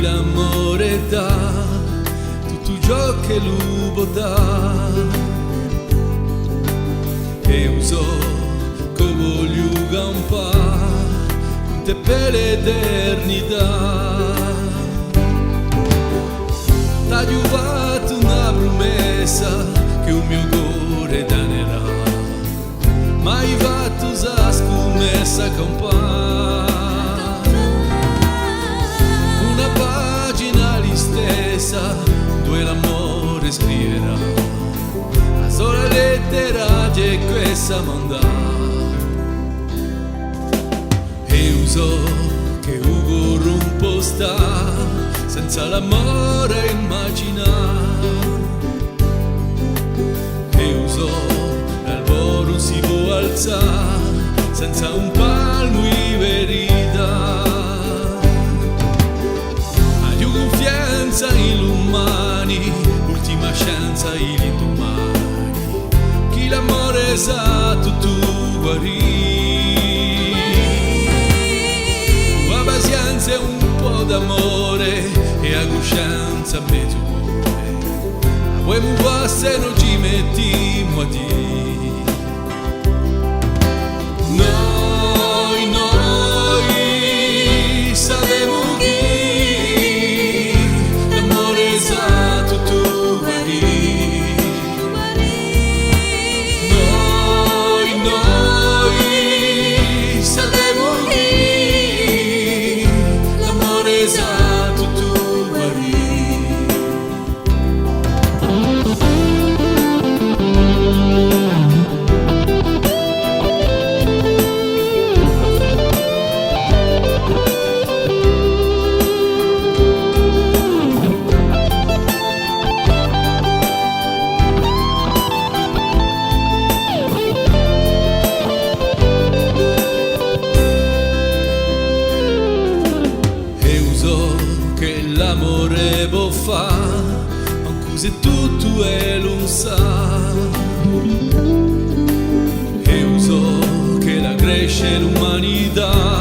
L'amore dà tutto ciò che l'uomo dà, e uso come liuga un po' con te per l'eternità. T'ha giurato una promessa che un mio cuore danerà, ma hai fatto una scommessa con dove l'amore scriverà la sola lettera che questa mandà, e uso che un rompo sta senza l'amore immaginare, e uso l'albero si può alzare senza un palmo di verità. Confianza in l'umani, ultima chance in l'indomani, chi l'amore sa tutto guarì. La pazienza è un po' d'amore e la coscienza me tu cuore, vuoi muovere se non ci mettiamo a dire. Noi saremo esatto, tu guarì. Che l'amore può fare, anche se tutto è lo sa, e uso che la cresce l'umanità.